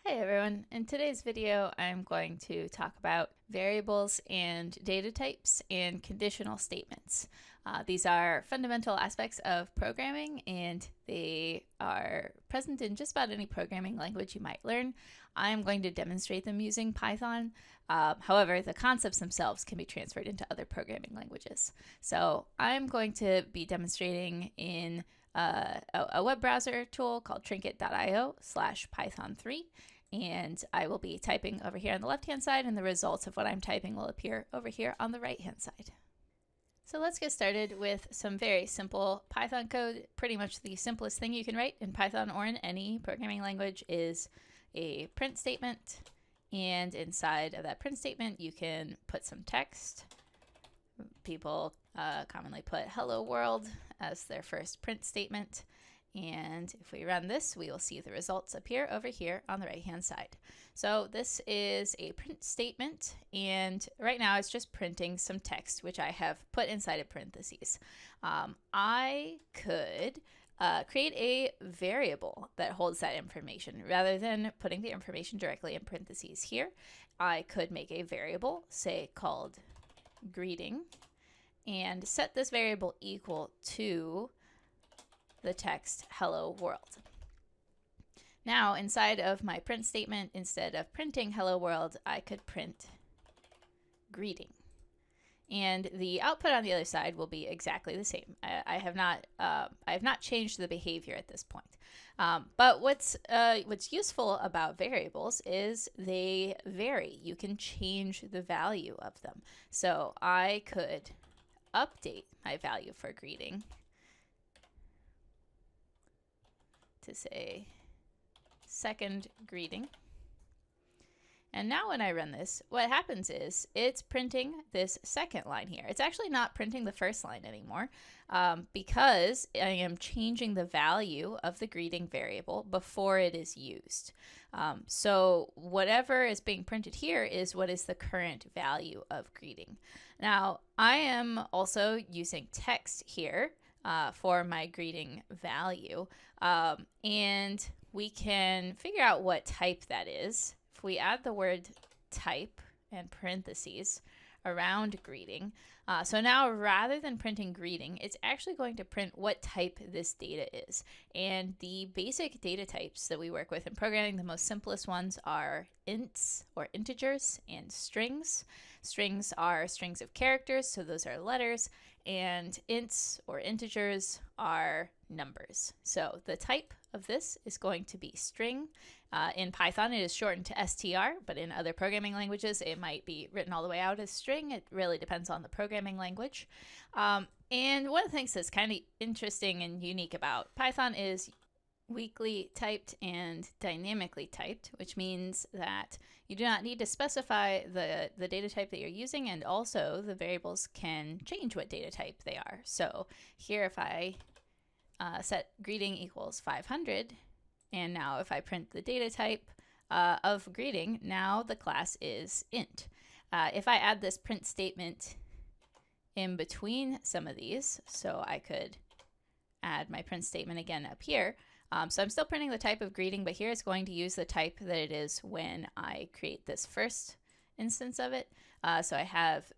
Hey everyone, in today's video I'm going to talk about variables and data types and conditional statements. These are fundamental aspects of programming and they are present in just about any programming language you might learn. I'm going to demonstrate them using Python. However, the concepts themselves can be transferred into other programming languages. So I'm going to be demonstrating in a web browser tool called trinket.io/python3. And I will be typing over here on the left-hand side, and the results of what I'm typing will appear over here on the right-hand side. So let's get started with some very simple Python code. Pretty much the simplest thing you can write in Python or in any programming language is a print statement. And inside of that print statement, you can put some text. People commonly put hello world as their first print statement. And if we run this, we will see the results appear over here on the right-hand side. So this is a print statement, and right now it's just printing some text, which I have put inside of parentheses. I could create a variable that holds that information. Rather than putting the information directly in parentheses here, I could make a variable, say, called greeting, and set this variable equal to the text hello world. Now inside of my print statement, instead of printing hello world, I could print greeting. And the output on the other side will be exactly the same. I have not changed the behavior at this point. But what's useful about variables is they vary. You can change the value of them. So I could update my value for greeting to say second greeting. And now when I run this, what happens is it's printing this second line here. It's actually not printing the first line anymore because I am changing the value of the greeting variable before it is used. So whatever is being printed here is what is the current value of greeting. Now I am also using text here for my greeting value. And we can figure out what type that is. If we add the word type and parentheses around greeting, so now rather than printing greeting, it's actually going to print what type this data is. And the basic data types that we work with in programming, the most simplest ones are ints or integers and strings. Strings are strings of characters, so those are letters, and ints or integers are numbers. So the type of this is going to be string. In Python, it is shortened to str, but in other programming languages, it might be written all the way out as string. It really depends on the programming language. And one of the things that's kind of interesting and unique about Python is weakly typed and dynamically typed, which means that you do not need to specify the data type that you're using, and also the variables can change what data type they are. So here if I set greeting equals 500, and now if I print the data type of greeting, now the class is int. If I add this print statement in between some of these, so I could add my print statement again up here. So I'm still printing the type of greeting, but here it's going to use the type that it is when I create this first instance of it. So I have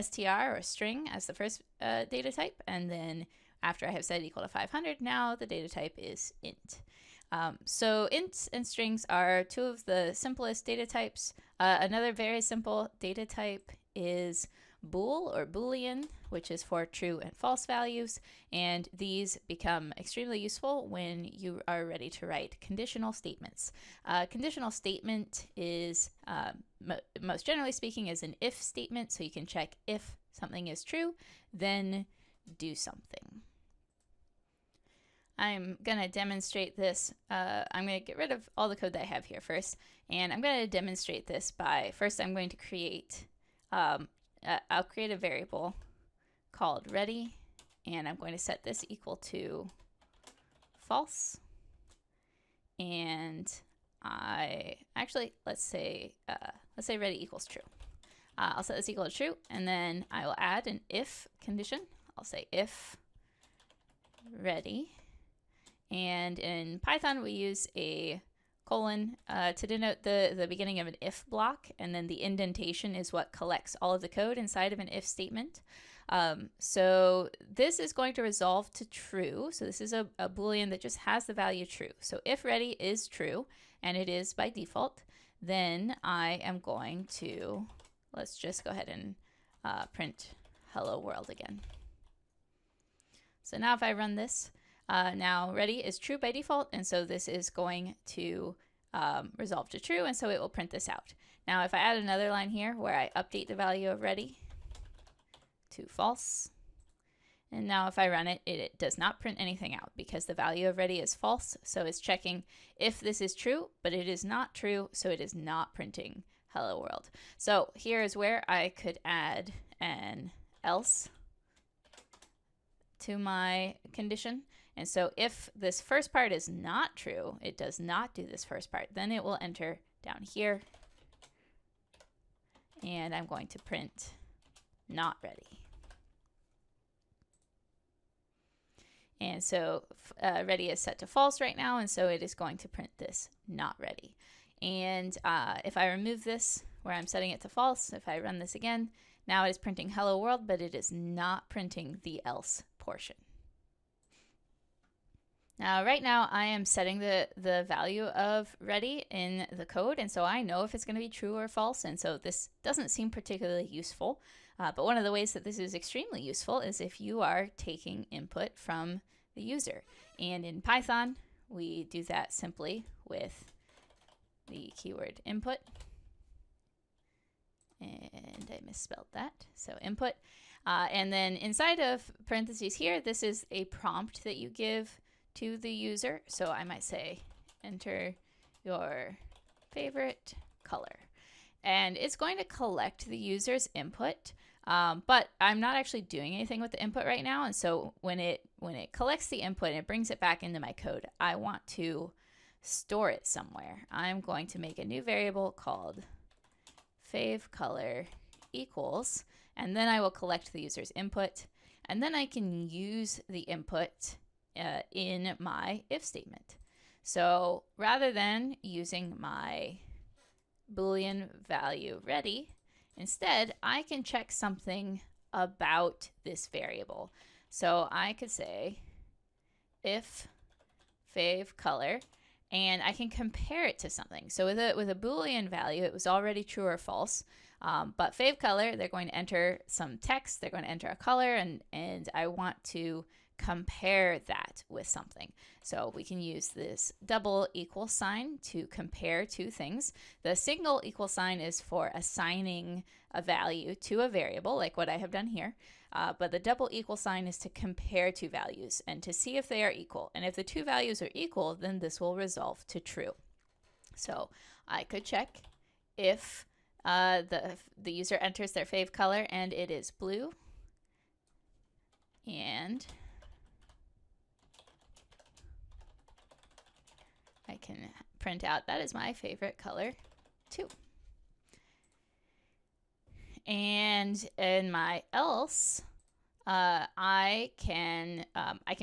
str or string as the first data type, and then after I have set equal to 500, now the data type is int. So ints and strings are two of the simplest data types. Another very simple data type is bool or boolean, which is for true and false values, and these become extremely useful when you are ready to write conditional statements. Conditional statement is, most generally speaking, is an if statement, so you can check if something is true, then do something. I'm going to demonstrate this. I'm going to get rid of all the code that I have here first, and I'm going to demonstrate this by, first I'm going to create I'll create a variable called ready, and I'm going to set this equal to false. And let's say ready equals true. I'll set this equal to true, and then I will add an if condition. I'll say if ready, and in Python we use a colon to denote the beginning of an if block, and then the indentation is what collects all of the code inside of an if statement. So this is going to resolve to true. So this is a Boolean that just has the value true. So if ready is true, and it is by default, then I am going to, let's just go ahead and print hello world again. So now if I run this, now ready is true by default, and so this is going to resolve to true, and so it will print this out. Now if I add another line here where I update the value of ready to false, and now if I run it, it does not print anything out because the value of ready is false, so it's checking if this is true, but it is not true, so it is not printing hello world. So here is where I could add an else to my condition. And so if this first part is not true, it does not do this first part, then it will enter down here. And I'm going to print not ready. And so ready is set to false right now, and so it is going to print this not ready. And if I remove this where I'm setting it to false, if I run this again, now it is printing hello world, but it is not printing the else portion. Now, right now I am setting the value of ready in the code, and so I know if it's going to be true or false, and so this doesn't seem particularly useful. But one of the ways that this is extremely useful is if you are taking input from the user. And in Python, we do that simply with the keyword input. And I misspelled that, so input. And then inside of parentheses here, this is a prompt that you give to the user. So I might say, enter your favorite color. And it's going to collect the user's input, but I'm not actually doing anything with the input right now. And so when it collects the input and it brings it back into my code, I want to store it somewhere. I'm going to make a new variable called favColor equals, and then I will collect the user's input, and then I can use the input in my if statement. So rather than using my Boolean value ready, instead I can check something about this variable. So I could say if favColor, and I can compare it to something. So with a Boolean value, it was already true or false. But favColor, they're going to enter some text, they're going to enter a color, and I want to compare that with something. So we can use this double equal sign to compare two things. The single equal sign is for assigning a value to a variable, like what I have done here. But the double equal sign is to compare two values and to see if they are equal. And if the two values are equal, then this will resolve to true. So I could check if the user enters their fave color and it is blue, and I can print out that is my favorite color too. And in my else, I can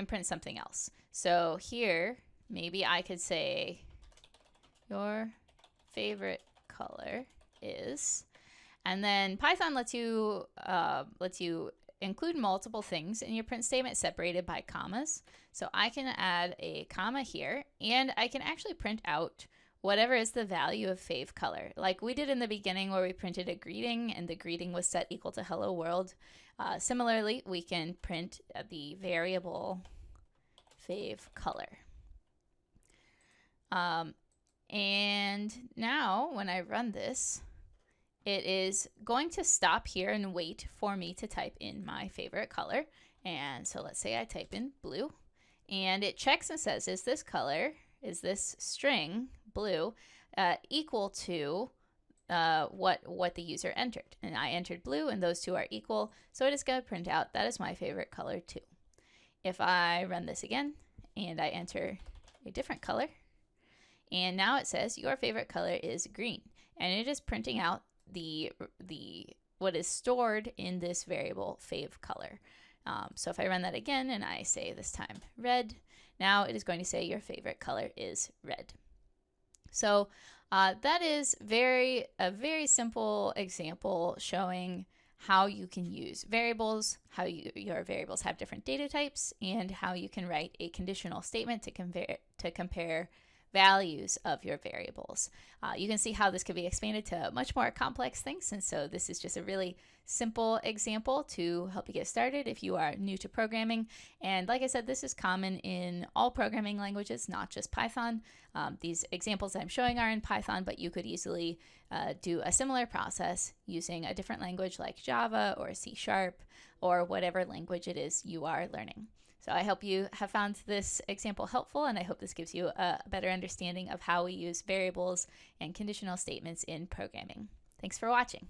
print something else. So here, maybe I could say your favorite color is, and then Python lets you include multiple things in your print statement separated by commas. So I can add a comma here, and I can actually print out whatever is the value of fave color, like we did in the beginning where we printed a greeting and the greeting was set equal to hello world. Similarly, we can print the variable fave color. And now when I run this, it is going to stop here and wait for me to type in my favorite color. And so let's say I type in blue, and it checks and says, is this color, is this string blue equal to what the user entered? And I entered blue, and those two are equal, so it is going to print out that is my favorite color too. If I run this again and I enter a different color, and now it says your favorite color is green, and it is printing out the what is stored in this variable fave color. So if I run that again and I say this time red, now it is going to say your favorite color is red. So that is a very simple example showing how you can use variables, how your variables have different data types, and how you can write a conditional statement to compare values of your variables. You can see how this could be expanded to much more complex things, and so this is just a really simple example to help you get started if you are new to programming. And like I said, this is common in all programming languages, not just Python. These examples I'm showing are in Python, but you could easily do a similar process using a different language like Java or C# or whatever language it is you are learning. So I hope you have found this example helpful, and I hope this gives you a better understanding of how we use variables and conditional statements in programming. Thanks for watching.